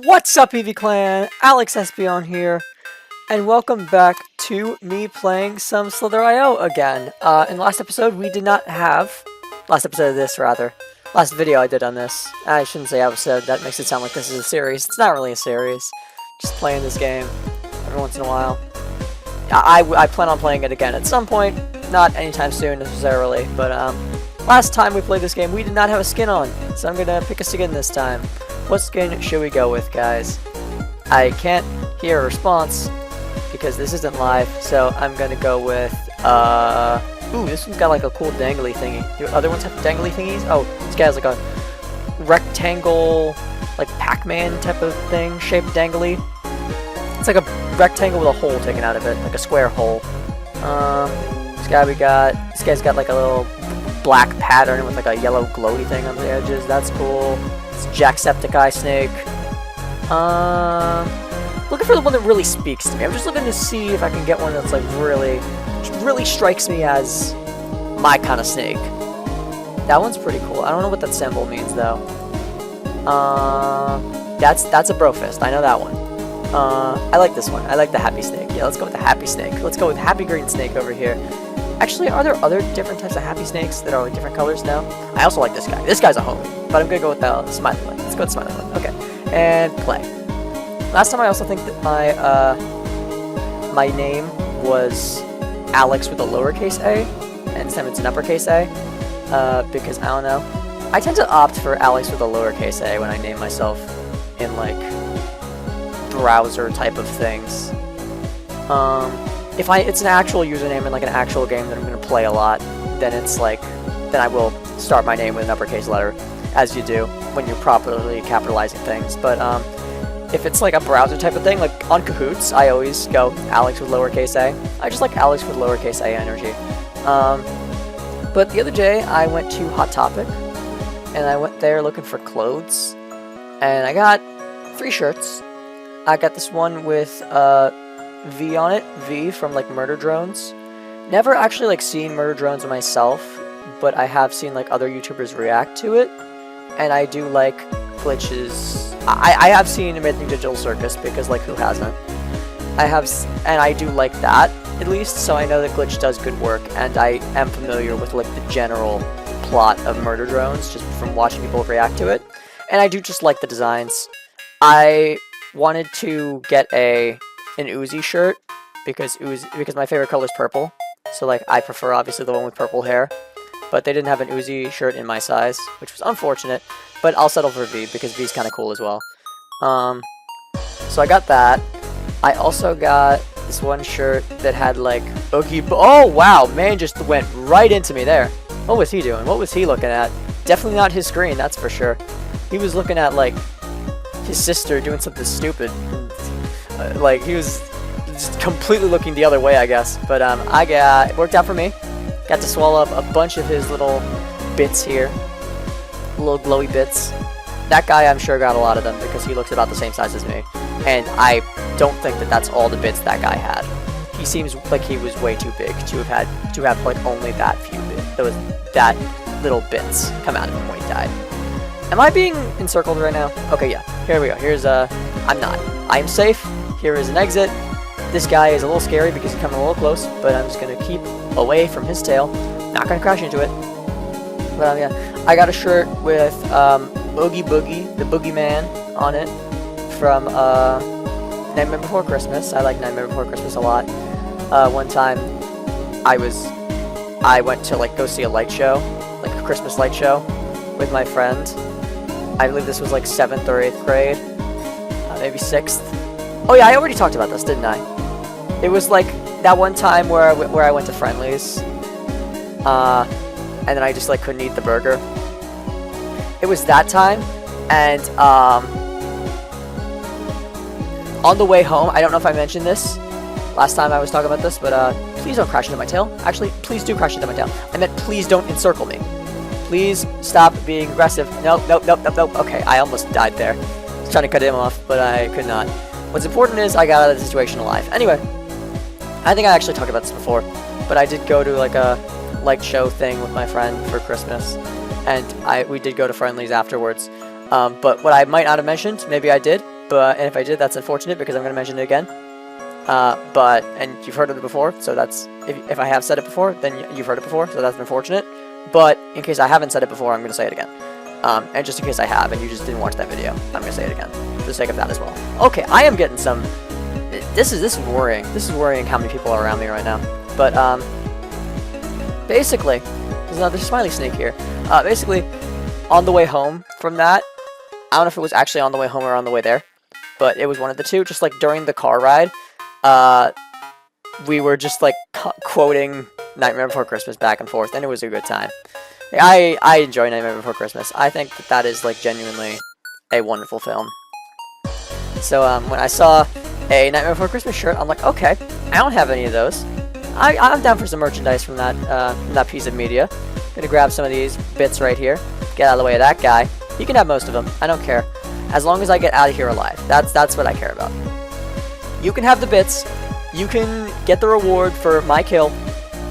What's up, EV Clan? Alex Espion here, and welcome back to me playing some Slither.io again. In the last episode, we did not have... Last episode of this, rather. Last video I did on this. I shouldn't say episode, that makes it sound like this is a series. It's not really a series. Just playing this game every once in a while. I plan on playing it again at some point. Not anytime soon, necessarily, but last time we played this game, we did not have a skin on, so I'm gonna pick a skin this time. What skin should we go with, guys? I can't hear a response because this isn't live, so I'm gonna go with, ooh, this one's got like a cool dangly thingy. Do other ones have dangly thingies? Oh, this guy has like a rectangle, like Pac-Man type of thing, shaped dangly. It's like a rectangle with a hole taken out of it, like a square hole. This guy's got like a little black pattern with like a yellow glowy thing on the edges. That's cool. It's Jacksepticeye snake. Looking for the one that really speaks to me. I'm just looking to see if I can get one that's like really strikes me as my kind of snake. That one's pretty cool. I don't know what that symbol means though. That's a Brofist. I know that one. I like this one. I like the happy snake. Yeah, let's go with the happy snake. Let's go with happy green snake over here. Actually, are there other different types of happy snakes that are like different colors now? I also like this guy. This guy's a homie, but I'm gonna go with the smiley one. Let's go with the smiley one. Okay, and play. Last time I also think that my name was Alex with a lowercase a, and this time it's an uppercase a, because I don't know. I tend to opt for Alex with a lowercase a when I name myself in like browser type of things. If it's an actual username in like an actual game that I'm going to play a lot, then I will start my name with an uppercase letter, as you do when you're properly capitalizing things. But if it's like a browser type of thing, like on Kahoots, I always go Alex with lowercase a. I just like Alex with lowercase a energy. But the other day, I went to Hot Topic, and I went there looking for clothes, and I got 3 shirts. I got this one with V on it, V from like Murder Drones. Never actually like seen Murder Drones myself, but I have seen like other YouTubers react to it, and I do like Glitch's. I have seen Amazing Digital Circus because like who hasn't? And I do like that at least, so I know that Glitch does good work, and I am familiar with like the general plot of Murder Drones just from watching people react to it, and I do just like the designs. I wanted to get an Uzi shirt because my favorite color is purple, so like I prefer obviously the one with purple hair, but they didn't have an Uzi shirt in my size, which was unfortunate, but I'll settle for V because V's kind of cool as well. So I got that. I also got this one shirt that had like Oogie. Oh wow, man just went right into me there. What was he doing? What was he looking at? Definitely not his screen, that's for sure. He was looking at like his sister doing something stupid. Like he was just completely looking the other way, I guess. But it worked out for me. Got to swallow up a bunch of his little bits here, little glowy bits. That guy, I'm sure, got a lot of them because he looks about the same size as me, and I don't think that that's all the bits that guy had. He seems like he was way too big to have like only that few bits, that little bits come out of him when he died. Am I being encircled right now? Okay, yeah. Here we go. Here's I'm not. I am safe. Here is an exit. This guy is a little scary because he's coming a little close, but I'm just gonna keep away from his tail. Not gonna crash into it. But yeah, I got a shirt with Oogie Boogie, the Boogeyman, on it from Nightmare Before Christmas. I like Nightmare Before Christmas a lot. One time, I went to like go see a light show, like a Christmas light show, with my friend. I believe this was like 7th or 8th grade, maybe 6th. Oh yeah, I already talked about this, didn't I? It was like that one time where I went to Friendly's, and then I just like couldn't eat the burger. It was that time, and on the way home, I don't know if I mentioned this last time I was talking about this, but please don't crash into my tail. Actually, please do crash into my tail. I meant please don't encircle me. Please stop being aggressive. Nope. Okay, I almost died there. I was trying to cut him off, but I could not. What's important is I got out of the situation alive. Anyway, I think I actually talked about this before, but I did go to like a light show thing with my friend for Christmas, and we did go to Friendly's afterwards. But what I might not have mentioned, maybe I did, and if I did, that's unfortunate because I'm going to mention it again. And you've heard of it before, so that's, if I have said it before, then you've heard it before, so that's unfortunate. But in case I haven't said it before, I'm going to say it again. And just in case I have, and you just didn't watch that video, I'm going to say it again, for the sake of that as well. Okay, I am getting some, this is worrying. This is worrying how many people are around me right now. But, basically, there's another smiley snake here. Basically, on the way home from that, I don't know if it was actually on the way home or on the way there, but it was one of the two, just like during the car ride, we were just like quoting Nightmare Before Christmas back and forth, and it was a good time. I enjoy Nightmare Before Christmas. I think that is like genuinely a wonderful film. So when I saw a Nightmare Before Christmas shirt, I'm like, okay, I don't have any of those. I'm down for some merchandise from that piece of media. Gonna grab some of these bits right here. Get out of the way of that guy. You can have most of them. I don't care. As long as I get out of here alive. That's what I care about. You can have the bits. You can get the reward for my kill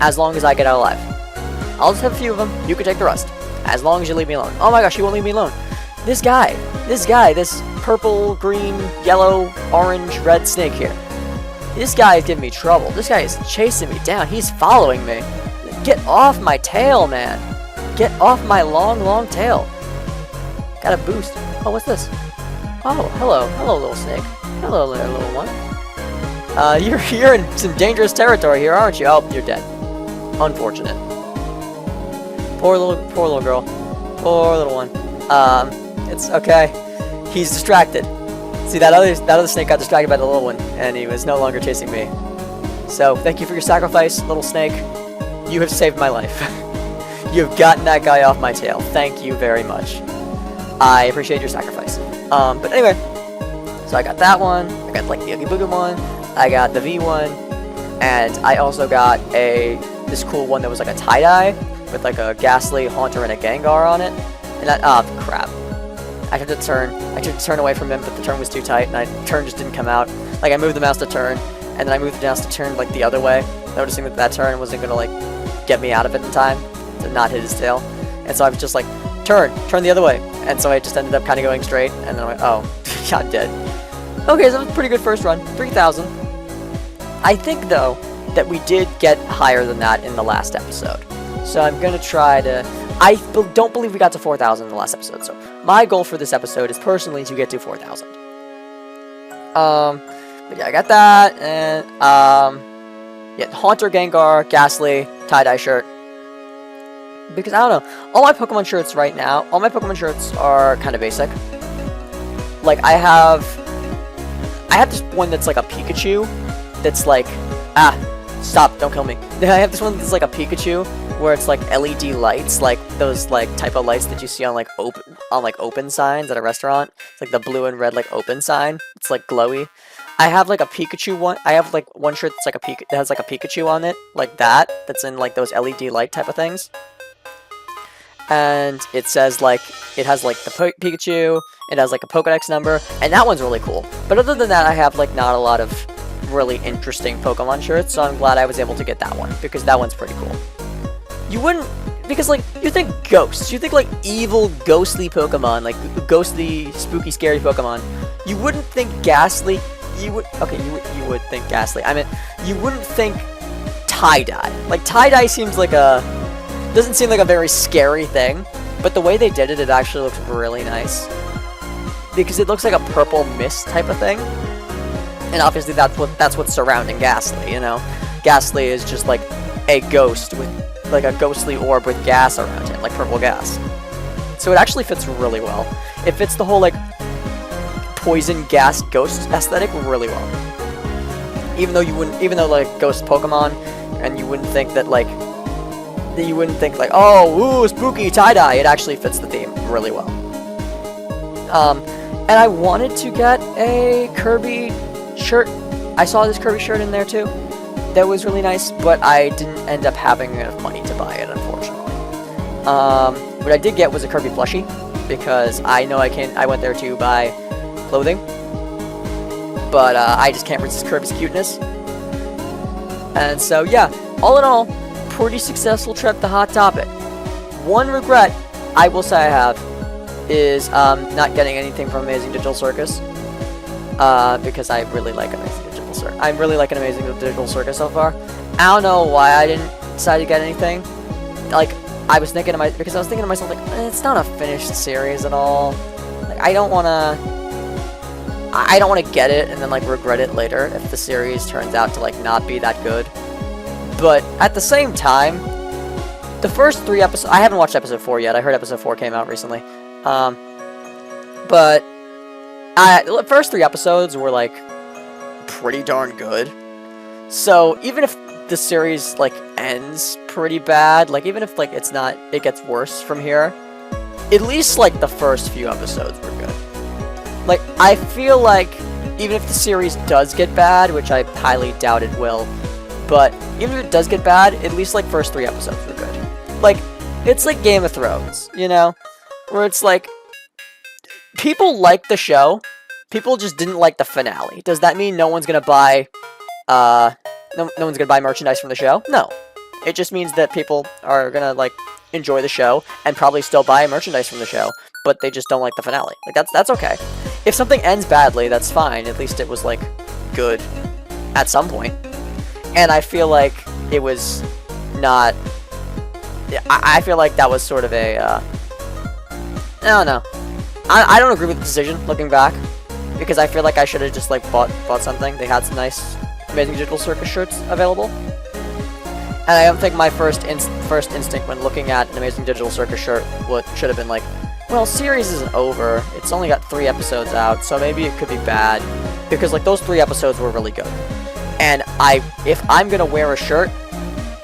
as long as I get out alive. I'll just have a few of them. You can take the rest. As long as you leave me alone. Oh my gosh, you won't leave me alone. This guy, this purple, green, yellow, orange, red snake here. This guy is giving me trouble. This guy is chasing me down. He's following me. Get off my tail, man. Get off my long, long tail. Got a boost. Oh, what's this? Oh, hello. Hello, little snake. Hello there, little one. You're in some dangerous territory here, aren't you? Oh, you're dead. Unfortunate. Poor little girl. Poor little one. It's okay. He's distracted. See, that other snake got distracted by the little one, and he was no longer chasing me. So, thank you for your sacrifice, little snake. You have saved my life. You've gotten that guy off my tail. Thank you very much. I appreciate your sacrifice. But anyway, so I got that one. I got like the Oogie Boogie one. I got the V one, and I also got this cool one that was like a tie-dye with like a Ghastly, Haunter, and a Gengar on it. And that, crap. I tried to turn away from him, but the turn was too tight, and the turn just didn't come out. Like, I moved the mouse to turn, and then I moved the mouse to turn, like, the other way, noticing that turn wasn't gonna, like, get me out of it in time to not hit his tail. And so I was just like, turn the other way. And so I just ended up kind of going straight, and then I went, oh, I'm dead. Okay, so that was a pretty good first run, 3,000. I think, though, that we did get higher than that in the last episode. So I'm gonna try to... I don't believe we got to 4,000 in the last episode, so my goal for this episode is personally to get to 4,000. But yeah, I got that, and, yeah, Haunter, Gengar, Ghastly, tie-dye shirt. Because, I don't know, all my Pokemon shirts right now, all my Pokemon shirts are kind of basic. Like, I have this one that's like a Pikachu, that's like, stop, don't kill me. I have this one that's like a Pikachu, where it's like LED lights, like those like type of lights that you see on like open signs at a restaurant. It's like the blue and red like open sign. It's like glowy. I have like a Pikachu one. I have like one shirt that's like that has like a Pikachu on it, like that. That's in like those LED light type of things. And it says like it has like the Pikachu. It has like a Pokedex number, and that one's really cool. But other than that, I have like not a lot of really interesting Pokemon shirts, so I'm glad I was able to get that one because that one's pretty cool. You wouldn't, because like, you think ghosts, you think like evil, ghostly Pokemon, like ghostly, spooky, scary Pokemon. You wouldn't think Ghastly, you would think Ghastly. I mean, you wouldn't think tie-dye. Like, tie-dye seems like doesn't seem like a very scary thing, but the way they did it, it actually looks really nice. Because it looks like a purple mist type of thing. And obviously that's what's surrounding Ghastly, you know? Ghastly is just like a ghost with like a ghostly orb with gas around it, like purple gas. So it actually fits really well. It fits the whole like poison gas ghost aesthetic really well. Even though like ghost Pokemon, and you wouldn't think like, oh, ooh, spooky tie-dye. It actually fits the theme really well. And I wanted to get a Kirby shirt. I saw this Kirby shirt in there too. That was really nice, but I didn't end up having enough money to buy it, unfortunately. What I did get was a Kirby plushie, because I know I went there to buy clothing, but I just can't resist Kirby's cuteness. And so, yeah, all in all, pretty successful trip to Hot Topic. One regret I will say I have is not getting anything from Amazing Digital Circus. because I really like Amazing Digital Circus. I really like an Amazing Digital Circus so far. I don't know why I didn't decide to get anything. Like, I was thinking to myself, like, it's not a finished series at all. Like, I don't want to get it and then, like, regret it later if the series turns out to, like, not be that good. But at the same time, the first 3 episodes, I haven't watched episode 4 yet. I heard episode 4 came out recently. But the first 3 episodes were, like, pretty darn good. So even if the series, like, ends pretty bad, like, even if, like, it gets worse from here, at least, like, the first few episodes were good. Like, I feel like even if the series does get bad, which I highly doubt it will, but even if it does get bad, at least, like, first 3 episodes were good. Like, it's like Game of Thrones, you know? Where it's like, people like the show, people just didn't like the finale. Does that mean no one's gonna buy, no one's gonna buy merchandise from the show? No. It just means that people are gonna, like, enjoy the show and probably still buy merchandise from the show, but they just don't like the finale. Like, that's okay. If something ends badly, that's fine. At least it was, like, good at some point. And I feel like it was not... I feel like that was sort of a, I don't know. I don't agree with the decision, looking back. Because I feel like I should have just, like, bought something. They had some nice Amazing Digital Circus shirts available. And I don't think my first instinct when looking at an Amazing Digital Circus shirt should have been like, well, series isn't over. It's only got 3 episodes out, so maybe it could be bad. Because, like, those 3 episodes were really good. And if I'm gonna wear a shirt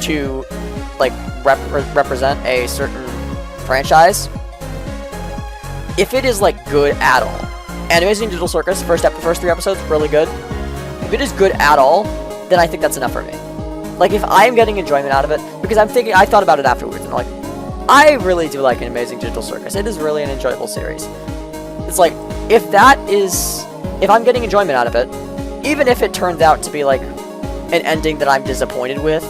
to, like, represent a certain franchise, if it is, like, good at all, and Amazing Digital Circus, first 3 episodes, really good. If it is good at all, then I think that's enough for me. Like, if I am getting enjoyment out of it, because I thought about it afterwards, and I'm like, I really do like an Amazing Digital Circus. It is really an enjoyable series. It's like, if I'm getting enjoyment out of it, even if it turns out to be, like, an ending that I'm disappointed with,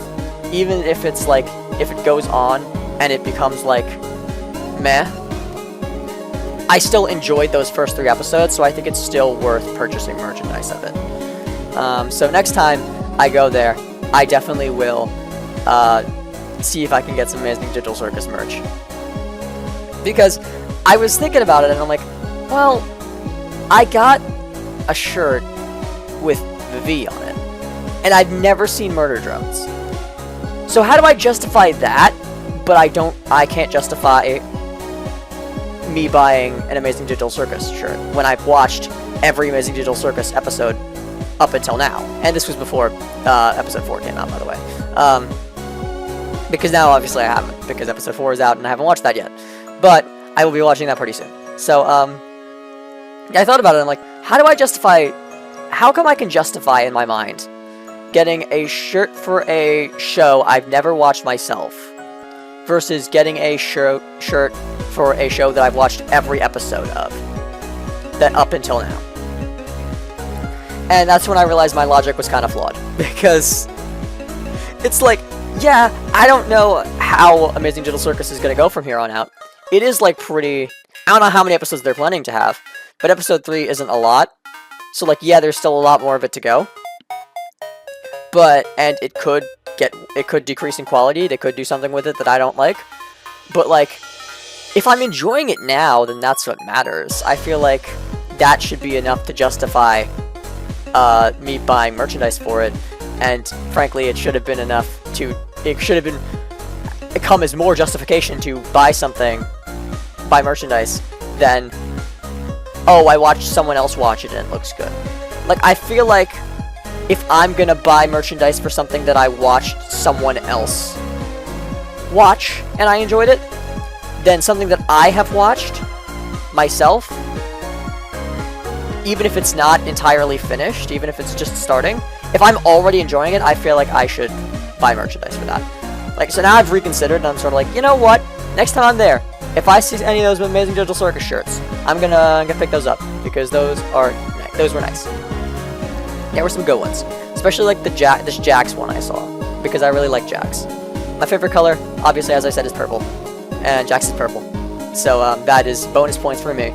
even if it's, like, if it goes on and it becomes, like, meh, I still enjoyed those first 3 episodes, so I think it's still worth purchasing merchandise of it. So next time I go there, I definitely will see if I can get some Amazing Digital Circus merch. Because I was thinking about it, and I'm like, well, I got a shirt with the V on it, and I've never seen Murder Drones. So how do I justify that, but I can't justify me buying an Amazing Digital Circus shirt when I've watched every Amazing Digital Circus episode up until now? And this was before episode 4 came out, by the way. Because now, obviously, I haven't, because episode 4 is out and I haven't watched that yet. But I will be watching that pretty soon. So, I thought about it, and I'm like, how come I can justify in my mind getting a shirt for a show I've never watched myself versus getting a shirt for a show that I've watched every episode of, that up until now. And that's when I realized my logic was kind of flawed, because it's like, yeah, I don't know how Amazing Digital Circus is going to go from here on out. It is, like, pretty... I don't know how many episodes they're planning to have, but episode 3 isn't a lot. So, like, yeah, there's still a lot more of it to go. And it could decrease in quality. They could do something with it that I don't like. But, like, if I'm enjoying it now, then that's what matters. I feel like that should be enough to justify me buying merchandise for it. And, frankly, it should have been enough to... It should have come as more justification to buy merchandise than, oh, I watched someone else watch it and it looks good. Like, I feel like if I'm gonna buy merchandise for something that I watched someone else watch and I enjoyed it, then something that I have watched myself, even if it's not entirely finished, even if it's just starting, if I'm already enjoying it, I feel like I should buy merchandise for that. Like, so now I've reconsidered, and I'm sort of like, you know what? Next time I'm there, if I see any of those Amazing Digital Circus shirts, I'm gonna pick those up, because those were nice. There were some good ones, especially like this Jax one I saw, because I really like Jax. My favorite color, obviously, as I said, is purple, and Jax is purple, so that is bonus points for me.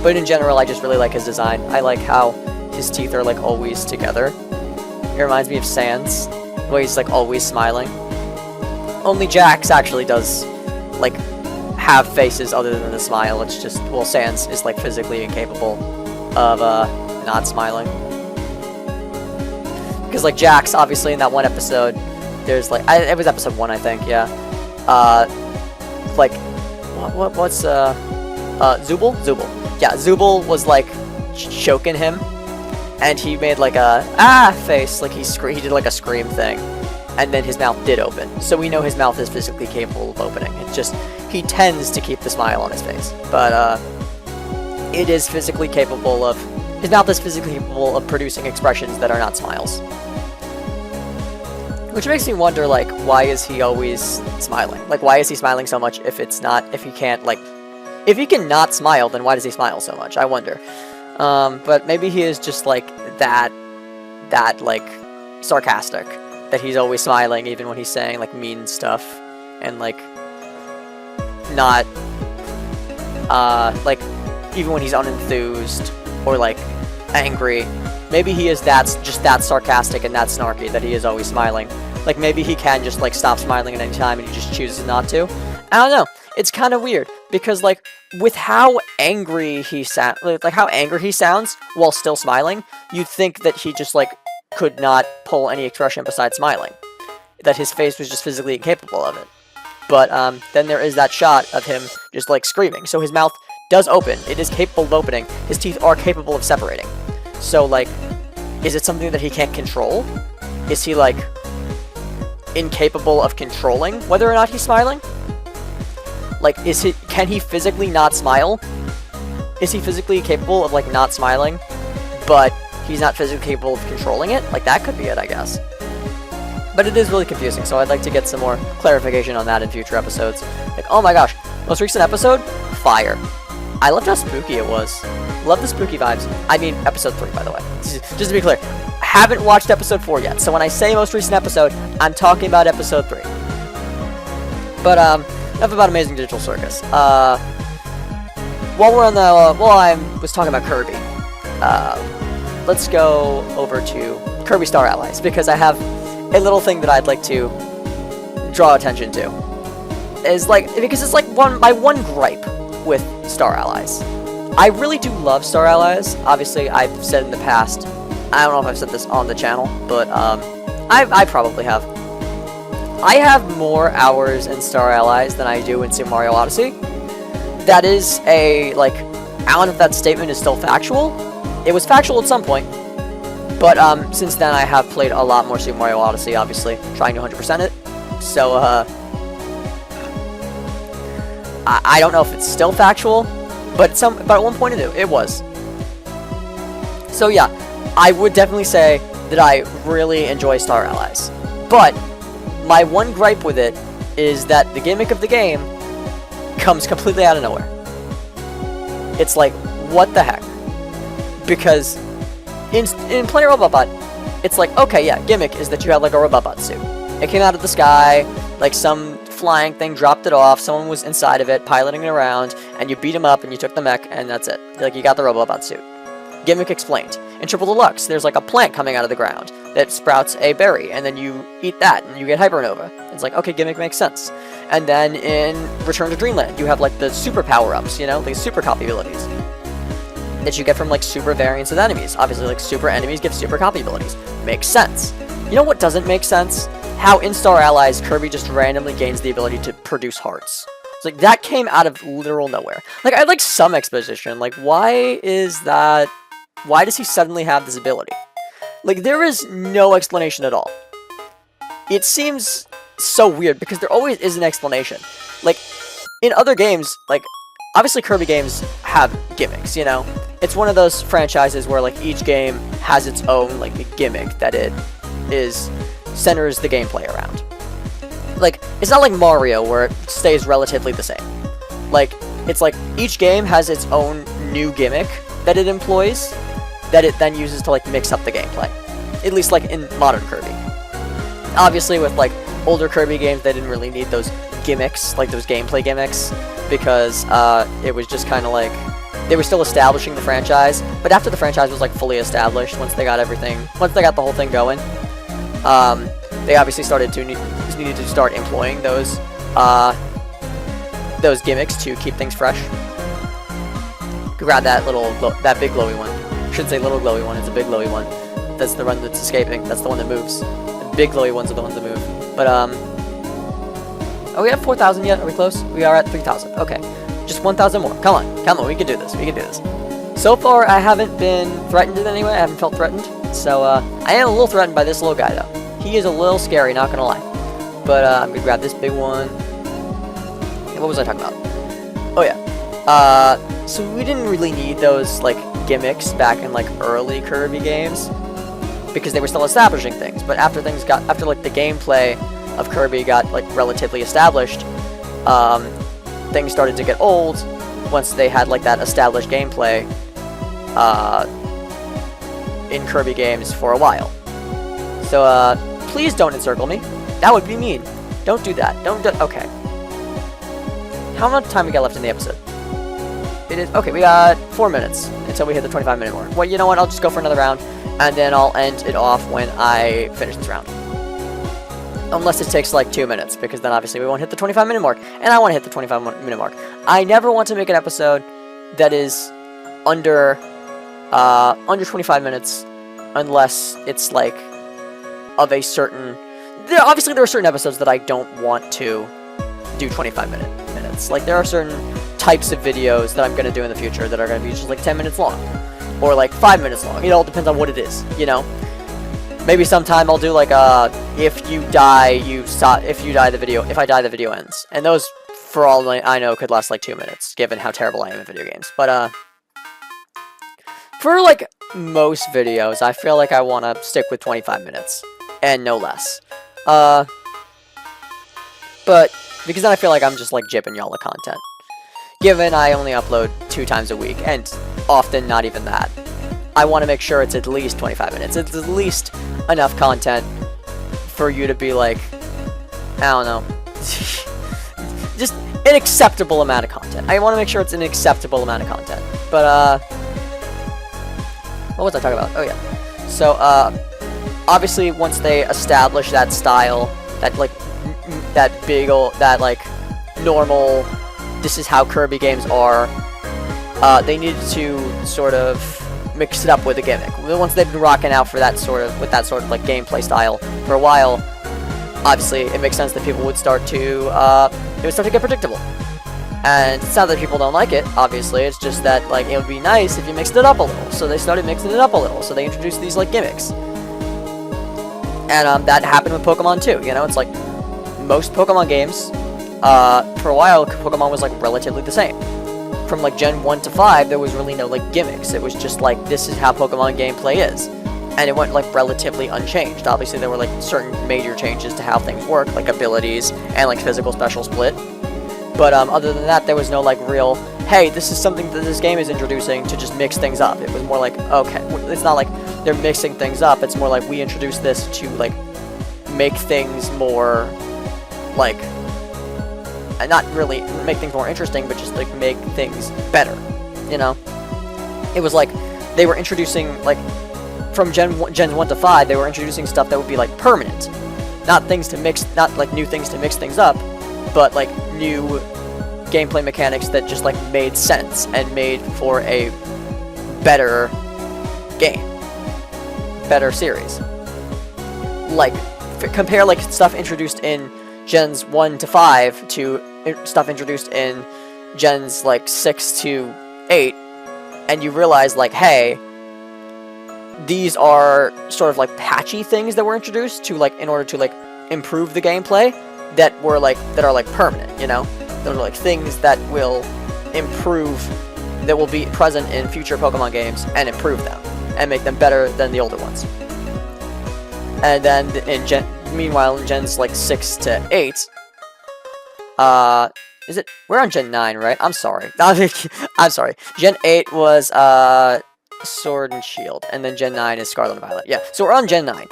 But in general, I just really like his design. I like how his teeth are like always together. It reminds me of Sans, the way he's like always smiling. Only Jax actually does like have faces other than the smile. It's just, well, Sans is like physically incapable of not smiling. Because like Jax, obviously in that one episode, there's like it was episode 1, I think, yeah. Like what's Zubul? Zubul. Yeah, Zubul was like choking him, and he made like a face, like he did like a scream thing, and then his mouth did open. So we know his mouth is physically capable of opening. It's just he tends to keep the smile on his face, but it is physically capable of. His mouth is physically capable of producing expressions that are not smiles. Which makes me wonder, like, why is he always smiling? Like, why is he smiling so much if he can't, like, if he can not smile, then why does he smile so much? I wonder. But maybe he is just, like, that, like, sarcastic. That he's always smiling even when he's saying, like, mean stuff. And, like, not, like, even when he's unenthused or, like, angry. Maybe he is just that sarcastic and that snarky that he is always smiling. Like, maybe he can just, like, stop smiling at any time and he just chooses not to. I don't know. It's kind of weird, because, like, with how angry he how angry he sounds while still smiling, you'd think that he just, like, could not pull any expression besides smiling. That his face was just physically incapable of it. But, then there is that shot of him just, like, screaming. So his mouth does open. It is capable of opening. His teeth are capable of separating. So, like, is it something that he can't control? Is he, like, incapable of controlling whether or not he's smiling? Like, can he physically not smile? Is he physically capable of, like, not smiling, but he's not physically capable of controlling it? Like, that could be it, I guess. But it is really confusing, so I'd like to get some more clarification on that in future episodes. Like, oh my gosh, most recent episode? Fire. I loved how spooky it was. Love the spooky vibes. I mean, episode 3, by the way. Just to be clear, haven't watched episode 4 yet, so when I say most recent episode, I'm talking about episode 3. But, enough about Amazing Digital Circus. While I was talking about Kirby, let's go over to Kirby Star Allies, because I have a little thing that I'd like to draw attention to. Because it's like my one gripe with Star Allies. I really do love Star Allies. Obviously, I've said in the past, I don't know if I've said this on the channel, but I probably have. I have more hours in Star Allies than I do in Super Mario Odyssey. That is I don't know if that statement is still factual. It was factual at some point, but since then I have played a lot more Super Mario Odyssey, obviously, trying to 100% it. So, I don't know if it's still factual, but at one point it was. So yeah, I would definitely say that I really enjoy Star Allies. But my one gripe with it is that the gimmick of the game comes completely out of nowhere. It's like, what the heck? Because in Planet Robobot, it's like, okay, yeah, gimmick is that you had like a Robobot suit. It came out of the sky, like some flying thing dropped it off, someone was inside of it, piloting it around, and you beat him up and you took the mech, and that's it. Like, you got the Robobot suit. Gimmick explained. In Triple Deluxe, there's like a plant coming out of the ground that sprouts a berry, and then you eat that, and you get Hypernova. It's like, okay, gimmick makes sense. And then in Return to Dreamland, you have like the super power-ups, you know, like super copy abilities that you get from like super variants of enemies. Obviously, like super enemies give super copy abilities. Makes sense. You know what doesn't make sense? How in Star Allies, Kirby just randomly gains the ability to produce hearts. It's like, that came out of literal nowhere. Like, I'd like some exposition. Like, why is that? Why does he suddenly have this ability? Like, there is no explanation at all. It seems so weird, because there always is an explanation. Like, in other games, like, obviously Kirby games have gimmicks, you know? It's one of those franchises where, like, each game has its own, like, gimmick that it centers the gameplay around. Like, it's not like Mario, where it stays relatively the same. Like, it's like, each game has its own new gimmick that it employs, that it then uses to, like, mix up the gameplay. At least, like, in modern Kirby. Obviously, with, like, older Kirby games, they didn't really need those gimmicks, like those gameplay gimmicks, because, it was just kind of like, they were still establishing the franchise, but after the franchise was like fully established, once they got the whole thing going, they obviously needed to start employing those gimmicks to keep things fresh. Grab that big glowy one. I shouldn't say little glowy one, it's a big glowy one. That's the one that's escaping. That's the one that moves. The big glowy ones are the ones that move. But are we at 4,000 yet? Are we close? We are at 3,000. Okay. Just 1,000 more. Come on, we can do this. We can do this. So far, I haven't been threatened in any way. I haven't felt threatened. So, I am a little threatened by this little guy, though. He is a little scary, not gonna lie. But, I'm gonna grab this big one. What was I talking about? Oh, yeah. So we didn't really need those, like, gimmicks back in, like, early Kirby games. Because they were still establishing things. But after the gameplay of Kirby got, like, relatively established, things started to get old once they had, like, that established gameplay, in Kirby games for a while. So, please don't encircle me. That would be mean. Don't do that. Okay. How much time we got left in the episode? It is, okay, we got 4 minutes until we hit the 25-minute mark. Well, you know what, I'll just go for another round, and then I'll end it off when I finish this round. Unless it takes like 2 minutes, because then obviously we won't hit the 25-minute mark, and I want to hit the 25-minute mark. I never want to make an episode that is under 25 minutes, unless it's like of a certain... Obviously, there are certain episodes that I don't want to do 25 minutes. Like, there are certain types of videos that I'm going to do in the future that are going to be just like 10 minutes long, or like 5 minutes long. It all depends on what it is, you know? Maybe sometime I'll do like if I die, the video ends. And those, for all I know, could last like 2 minutes, given how terrible I am at video games. But, for like most videos, I feel like I want to stick with 25 minutes, and no less. But, because then I feel like I'm just like jipping y'all the content. Given I only upload 2 times a week, and often not even that. I want to make sure it's at least 25 minutes. It's at least enough content for you to be like, I don't know, just an acceptable amount of content. I want to make sure it's an acceptable amount of content. But, what was I talking about? Oh, yeah. So, obviously, once they establish that style, that, like, normal, this is how Kirby games are, they needed to sort of mix it up with a gimmick. Once they've been rocking out with that sort of like gameplay style for a while, obviously it makes sense that people would start to get predictable. And it's not that people don't like it, obviously, it's just that like it would be nice if you mixed it up a little. So they started mixing it up a little. So they introduced these like gimmicks. And that happened with Pokemon too, you know, it's like most Pokemon games, for a while Pokemon was like relatively the same. From like Gen 1 to 5, there was really no like gimmicks. It was just like, this is how Pokemon gameplay is. And it went like relatively unchanged. Obviously there were like certain major changes to how things work, like abilities and like physical special split. But other than that, there was no like real, hey, this is something that this game is introducing to just mix things up. It was more like, okay, it's not like they're mixing things up, it's more like we introduced this to like make things more like, and not really make things more interesting, but just like make things better, you know? It was like they were introducing, like, from Gen 1 to 5, they were introducing stuff that would be like permanent. Not like new things to mix things up, but like new gameplay mechanics that just like made sense and made for a better game, better series. Like, compare like stuff introduced in Gens 1 to 5 to stuff introduced in Gens like 6 to 8, and you realize like, hey, these are sort of like patchy things that were introduced to like in order to like improve the gameplay that are like permanent, you know? Those are like things that will improve, that will be present in future Pokemon games and improve them and make them better than the older ones. And then meanwhile, in Gens like 6 to 8, we're on Gen 9, right? I'm sorry. I'm sorry. Gen 8 was, Sword and Shield, and then Gen 9 is Scarlet and Violet. Yeah, so we're on Gen 9.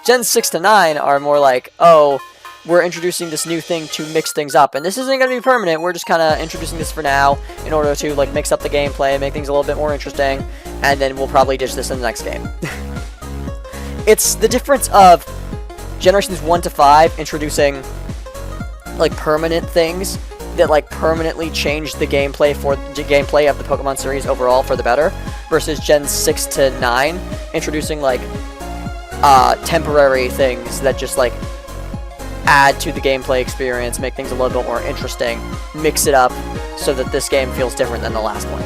Gen 6 to 9 are more like, oh, we're introducing this new thing to mix things up, and this isn't going to be permanent. We're just kind of introducing this for now in order to like mix up the gameplay, make things a little bit more interesting, and then we'll probably ditch this in the next game. It's the difference of generations 1 to 5 introducing like permanent things that like permanently change the gameplay of the Pokemon series overall for the better, versus Gen 6 to 9 introducing like temporary things that just like add to the gameplay experience, make things a little bit more interesting, mix it up so that this game feels different than the last one.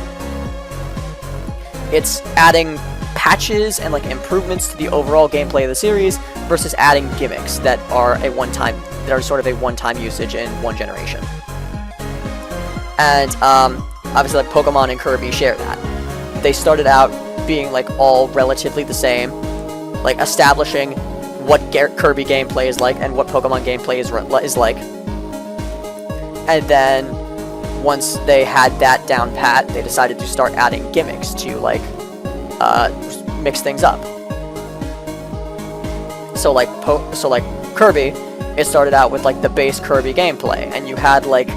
It's adding patches and like improvements to the overall gameplay of the series versus adding gimmicks that are sort of a one-time usage in one generation. And obviously like Pokemon and Kirby share that. They started out being like all relatively the same, like establishing what Kirby gameplay is like and what Pokemon gameplay is like. And then once they had that down pat, they decided to start adding gimmicks to like mix things up. So like Kirby, it started out with like the base Kirby gameplay, and you had like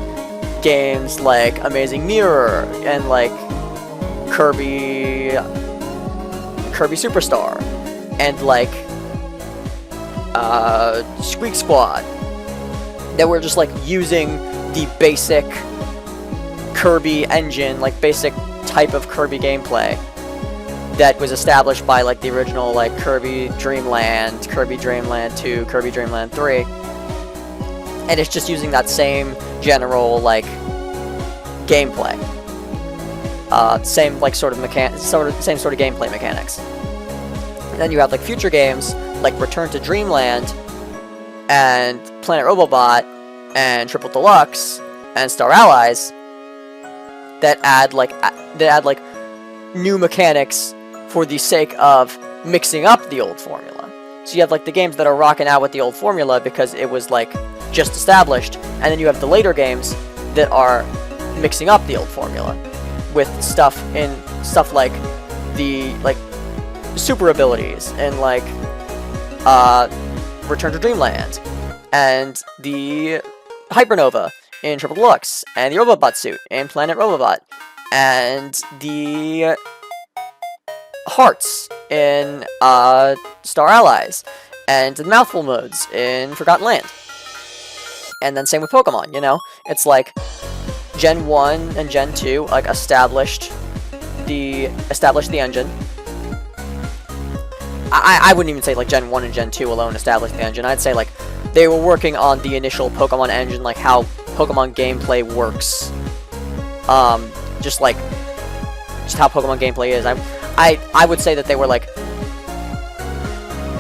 games like Amazing Mirror and like Kirby Superstar and like Squeak Squad that were just like using the basic Kirby engine, like basic type of Kirby gameplay that was established by like the original like Kirby Dreamland, Kirby Dreamland 2, Kirby Dreamland 3. And it's just using that same general like gameplay, same like sort of same sort of gameplay mechanics. And then you have like future games like Return to Dreamland and Planet Robobot and Triple Deluxe and Star Allies that add like new mechanics for the sake of mixing up the old formula. So you have like the games that are rocking out with the old formula because it was like just established, and then you have the later games that are mixing up the old formula with stuff like the like super abilities and like Return to Dreamland and the Hypernova in Triple Deluxe and the Robobot suit in Planet Robobot and the hearts in Star Allies and the mouthful modes in Forgotten Land. And then same with Pokemon, you know? It's like Gen 1 and Gen 2 like established the engine. I wouldn't even say like Gen 1 and Gen 2 alone established the engine. I'd say like they were working on the initial Pokemon engine, like how Pokemon gameplay works. Just how Pokemon gameplay is. I would say that they were like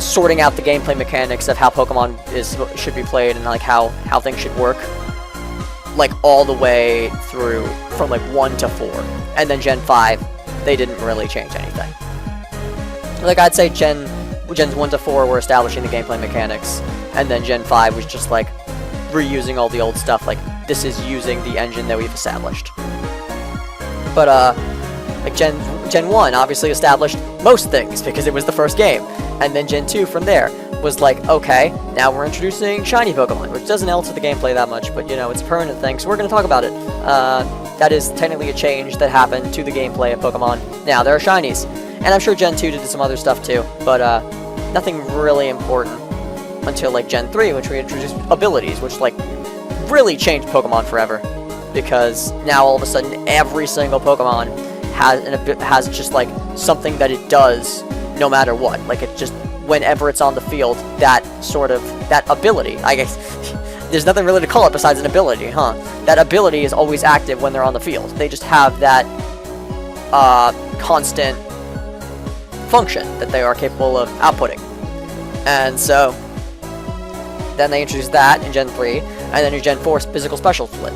sorting out the gameplay mechanics of how Pokemon should be played and like how things should work, like all the way through from like 1 to 4, and then Gen 5 they didn't really change anything. Like I'd say Gens 1 to 4 were establishing the gameplay mechanics, and then Gen 5 was just like reusing all the old stuff. Like this is using the engine that we've established. But like Gen 1 obviously established most things because it was the first game. And then Gen 2 from there was like, okay, now we're introducing shiny Pokemon, which doesn't alter the gameplay that much, but you know, it's a permanent thing, so we're going to talk about it. That is technically a change that happened to the gameplay of Pokemon. Now, there are shinies. And I'm sure Gen 2 did some other stuff too, but nothing really important until like Gen 3, which we introduced abilities, which like really changed Pokemon forever. Because now all of a sudden every single Pokemon has just like something that it does no matter what. Like it just, whenever it's on the field, that ability, I guess, there's nothing really to call it besides an ability, huh? That ability is always active when they're on the field. They just have that constant function that they are capable of outputting. And so then they introduced that in Gen 3, and then in Gen 4 physical special split.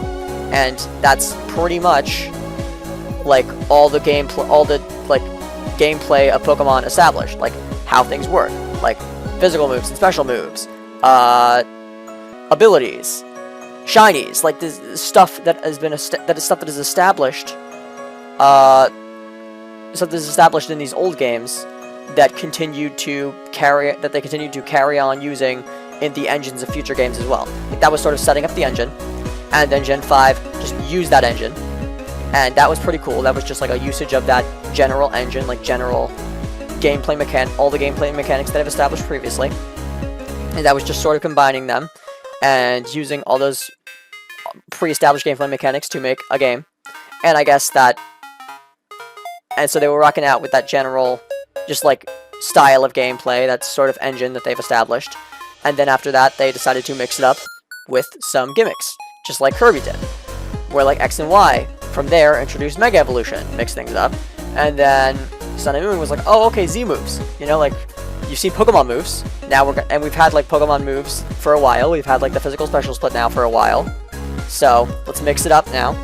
And that's pretty much like all the gameplay of Pokemon established, like how things work, like physical moves and special moves, abilities, shinies, like this stuff that has been stuff that is established, stuff that is established in these old games that they continue to carry on using in the engines of future games as well. Like, that was sort of setting up the engine, and then Gen 5 just used that engine, and that was pretty cool. That was just like a usage of that general engine, like general gameplay all the gameplay mechanics that I've established previously, and that was just sort of combining them and using all those pre-established gameplay mechanics to make a game. And I guess that, and so they were rocking out with that general, just like style of gameplay, that sort of engine that they've established. And then after that, they decided to mix it up with some gimmicks, just like Kirby did, where like X and Y from there introduced Mega Evolution, mixed things up, and then Sun and Moon was like, oh, okay, Z moves. You know, like, you see Pokemon moves. Now and we've had like Pokemon moves for a while. We've had like the physical special split now for a while. So let's mix it up now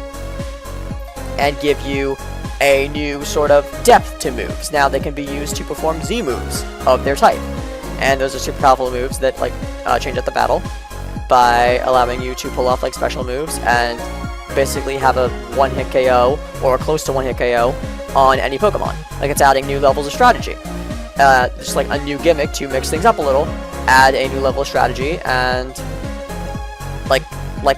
and give you a new sort of depth to moves. Now they can be used to perform Z moves of their type, and those are super powerful moves that like change up the battle by allowing you to pull off like special moves and basically have a one-hit KO or close to one-hit KO on any Pokemon. Like, it's adding new levels of strategy. Just like a new gimmick to mix things up a little, add a new level of strategy, and like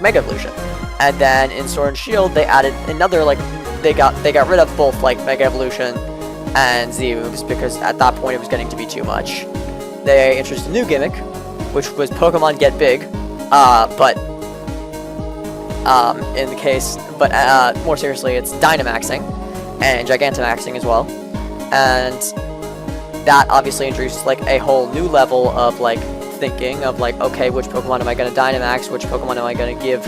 Mega Evolution. And then in Sword and Shield, they added another, like, they got rid of both like Mega Evolution and Z moves, because at that point it was getting to be too much. They introduced a new gimmick, which was Pokemon Get Big, more seriously, it's Dynamaxing and Gigantamaxing as well. And that obviously introduced like a whole new level of like thinking of like, okay, which Pokemon am I going to Dynamax, which Pokemon am I going to give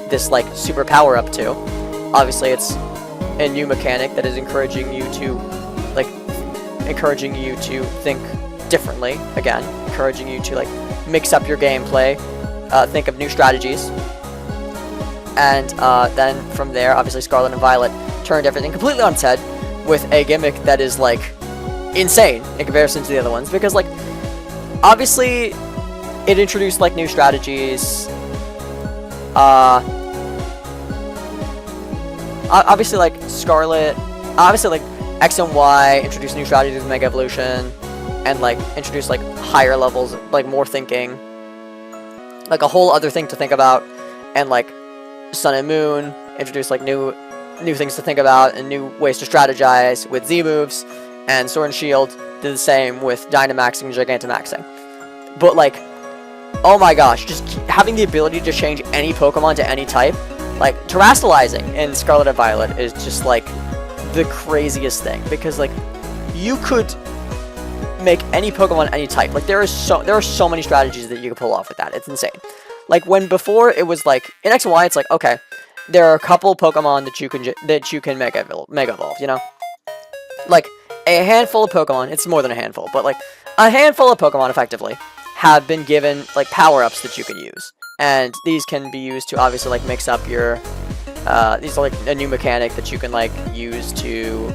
this like super power up to. Obviously it's a new mechanic that is encouraging you to think differently, again, encouraging you to like mix up your gameplay, think of new strategies. And then from there, obviously Scarlet and Violet turned everything completely on its head with a gimmick that is like insane in comparison to the other ones, because like obviously it introduced like new strategies. Obviously like X and Y introduced new strategies with Mega Evolution, and like introduced like higher levels, like more thinking, like a whole other thing to think about. And like Sun and Moon introduced like new things to think about and new ways to strategize with Z moves, and Sword and Shield did the same with Dynamaxing and Gigantamaxing. But like, oh my gosh, just having the ability to change any Pokemon to any type, like Terastallizing in Scarlet and Violet is just like the craziest thing, because like you could make any Pokemon any type. Like there are so many strategies that you can pull off with that. It's insane. Like when before it was like in X and Y, it's like, okay, there are a couple Pokemon that you can Mega Evolve, you know? Like a handful of Pokemon, it's more than a handful, but like a handful of Pokemon effectively have been given like power-ups that you can use. And these can be used to obviously like mix up your these are like a new mechanic that you can like use to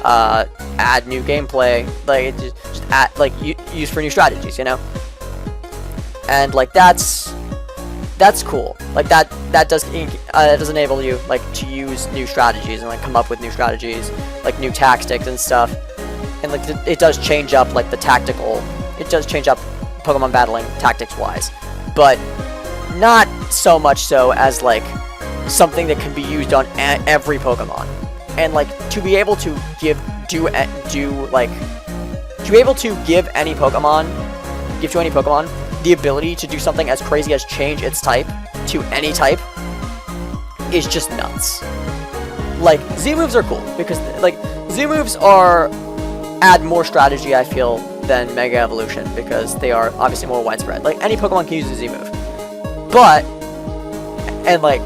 add new gameplay, like just add, like use for new strategies, you know? And like that's cool. Like that does enable you like to use new strategies and like come up with new strategies, like new tactics and stuff. And like it does change up like the tactical. It does change up Pokemon battling tactics wise, but not so much so as like something that can be used on every Pokemon. And like to be able to give to any Pokemon the ability to do something as crazy as change its type to any type is just nuts. Like, Z-moves are cool, because, like, Z-moves add more strategy, I feel, than Mega Evolution, because they are obviously more widespread. Like, any Pokemon can use a Z-move. But, and, like,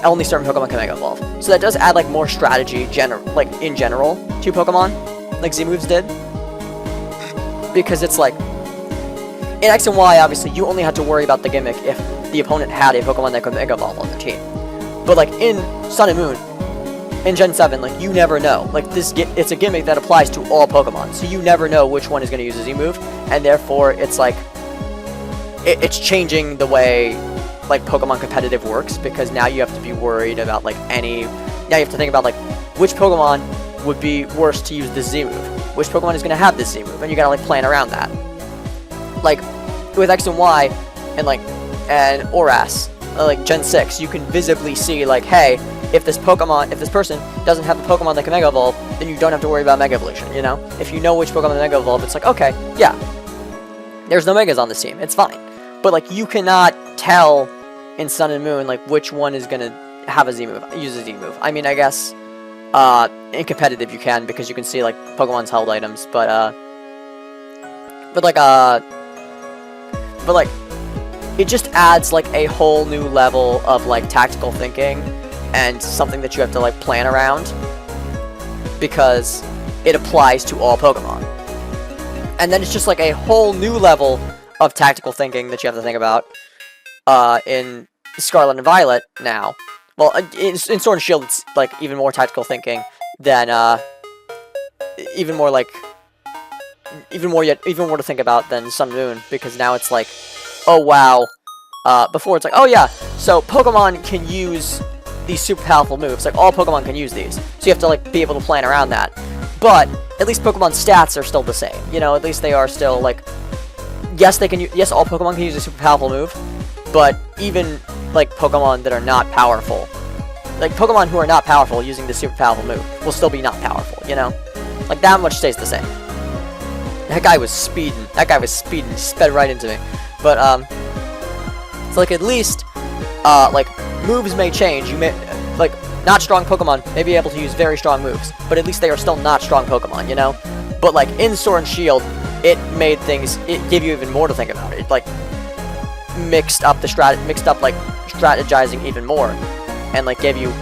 only certain Pokemon can Mega Evolve. So that does add, like, more strategy, in general, to Pokemon, like Z-moves did. Because it's, like, in X and Y, obviously, you only had to worry about the gimmick if the opponent had a Pokemon that could Mega Evolve on their team. But, like, in Sun and Moon, in Gen 7, like, you never know. Like, it's a gimmick that applies to all Pokemon, so you never know which one is going to use a Z-move, and therefore, it's, like, it's changing the way, like, Pokemon competitive works, because now you have to be worried about, like, now you have to think about, like, which Pokemon would be worse to use the Z-move? Which Pokemon is going to have this Z-move? And you gotta, like, plan around that. Like, with X and Y, and Oras, like Gen 6, you can visibly see like, hey, if this person doesn't have a Pokemon that can Mega Evolve, then you don't have to worry about Mega Evolution, you know? If you know which Pokemon to Mega Evolve, it's like, okay, yeah, there's no Megas on this team, it's fine. But like, you cannot tell in Sun and Moon like which one is gonna have a Z move, use a Z move. I mean, I guess in competitive you can, because you can see like Pokemon's held items, but it just adds like a whole new level of like tactical thinking and something that you have to like plan around, because it applies to all Pokemon. And then it's just like a whole new level of tactical thinking that you have to think about in Scarlet and Violet now. Well, in Sword and Shield, it's like even more tactical thinking than even more to think about than Sun and Moon, because now it's like, oh wow. Before it's like, oh yeah, so Pokemon can use these super powerful moves. Like, all Pokemon can use these. So you have to like be able to plan around that. But at least Pokemon's stats are still the same. You know, at least they are still like, yes, yes, all Pokemon can use a super powerful move, but even like Pokemon that are not powerful, like Pokemon who are not powerful using the super powerful move will still be not powerful, you know? Like, that much stays the same. That guy was speeding. He sped right into me. But, so like, at least, like, moves may change. You may, like, not strong Pokemon may be able to use very strong moves, but at least they are still not strong Pokemon, you know? But, like, in Sword and Shield, it gave you even more to think about. It, like, mixed up, like, strategizing even more, and, like, gave you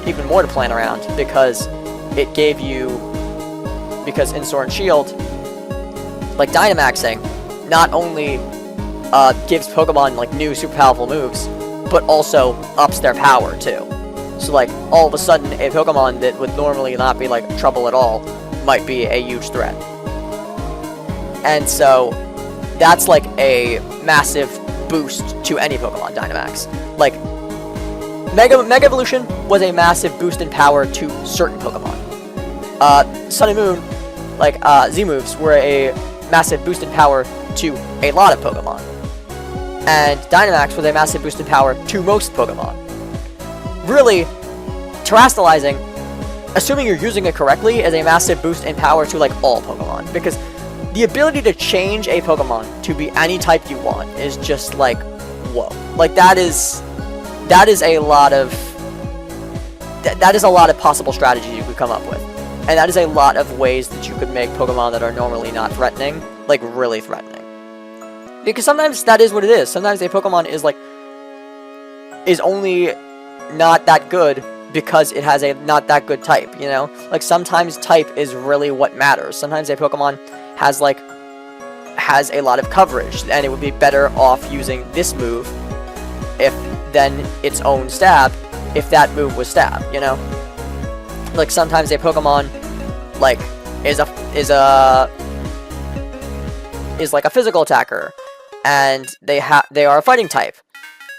even more to plan around, because it gave you, because in Sword and Shield, like, Dynamaxing not only gives Pokemon, like, new super powerful moves, but also ups their power, too. So, like, all of a sudden, a Pokemon that would normally not be, like, trouble at all might be a huge threat. And so, that's, like, a massive boost to any Pokemon, Dynamax. Like, Mega Evolution was a massive boost in power to certain Pokemon. Sun and Moon, like, Z moves were a massive boost in power to a lot of Pokemon. And Dynamax was a massive boost in power to most Pokemon. Really, Terastallizing, assuming you're using it correctly, is a massive boost in power to, like, all Pokemon. Because the ability to change a Pokemon to be any type you want is just, like, whoa. Like, that is a lot of... That is a lot of possible strategies you could come up with. And that is a lot of ways that you could make Pokemon that are normally not threatening, like, really threatening. Because sometimes that is what it is. Sometimes a Pokemon is only not that good because it has a not that good type, you know? Like, sometimes type is really what matters. Sometimes a Pokemon has a lot of coverage, and it would be better off using this move than its own stab if that move was stab, you know? Like, sometimes a Pokemon, like, is like a physical attacker, and they are a fighting type,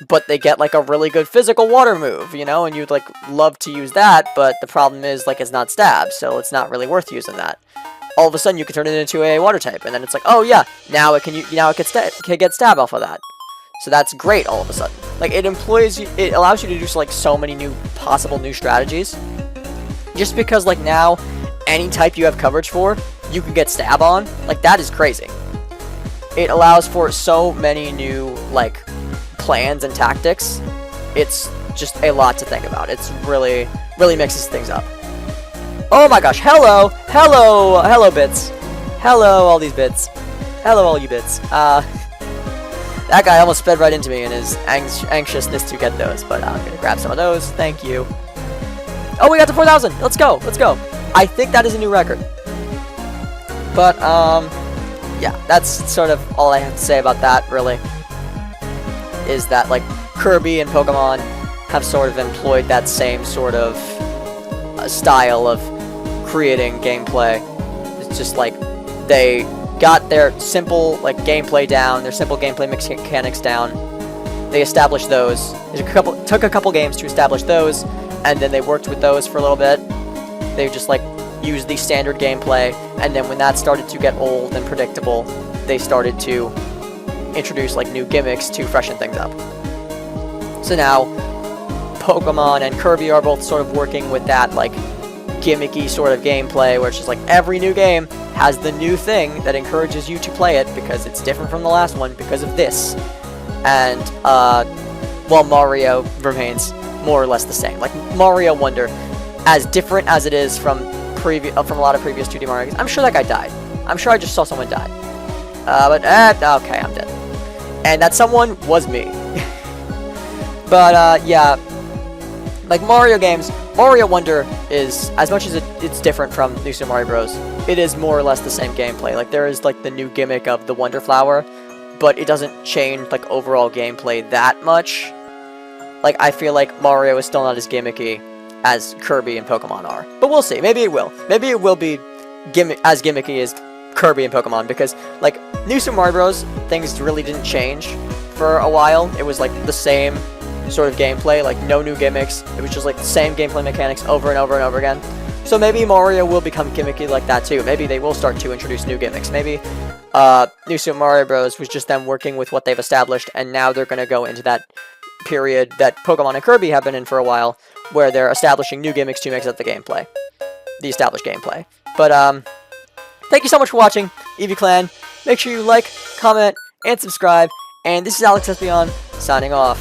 but they get, like, a really good physical water move, you know, and you'd, like, love to use that, but the problem is, like, it's not stab, so it's not really worth using that. All of a sudden, you can turn it into a water type, and then it's like, oh yeah, now it can get stab off of that. So that's great all of a sudden. Like, it allows you to do, like, so many possible new strategies. Just because, like, now, any type you have coverage for, you can get stab on. Like, that is crazy. It allows for so many new, like, plans and tactics. It's just a lot to think about. It's really mixes things up. Oh my gosh, hello, bits. Hello, all these bits. Hello, all you bits. That guy almost sped right into me in his anxiousness to get those, but I'm gonna grab some of those, thank you. Oh, we got to 4,000, let's go. I think that is a new record. But, yeah, that's sort of all I have to say about that, really. Is that, like, Kirby and Pokemon have sort of employed that same sort of style of creating gameplay. It's just like they got their simple, like, gameplay down, their simple gameplay mechanics down. They established those. It took a couple games to establish those, and then they worked with those for a little bit. They just, like, used the standard gameplay, and then when that started to get old and predictable, they started to introduce like new gimmicks to freshen things up. So now Pokemon and Kirby are both sort of working with that like gimmicky sort of gameplay, where it's just like every new game has the new thing that encourages you to play it because it's different from the last one because of this. And while Mario remains more or less the same. Like Mario Wonder, as different as it is from a lot of previous 2D Mario games, I'm sure that guy died. I'm sure I just saw someone die. Okay, I'm dead. And that someone was me. But yeah, like Mario games, Mario Wonder is, as much as it's different from New Super Mario Bros., it is more or less the same gameplay. Like there is like the new gimmick of the Wonder Flower, but it doesn't change like overall gameplay that much. Like I feel like Mario is still not as gimmicky as Kirby and Pokemon are. But we'll see. Maybe it will. Maybe it will be as gimmicky as Kirby and Pokemon, because like New Super Mario Bros., things really didn't change for a while. It was like the same sort of gameplay, like no new gimmicks. It was just like the same gameplay mechanics over and over and over again. So maybe Mario will become gimmicky like that too. Maybe they will start to introduce new gimmicks. Maybe New Super Mario Bros. Was just them working with what they've established, and now they're going to go into that period that Pokemon and Kirby have been in for a while, where they're establishing new gimmicks to mix up the gameplay, the established gameplay. But thank you so much for watching, Eevee Clan. Make sure you like, comment, and subscribe. And this is Alex Espeon, signing off.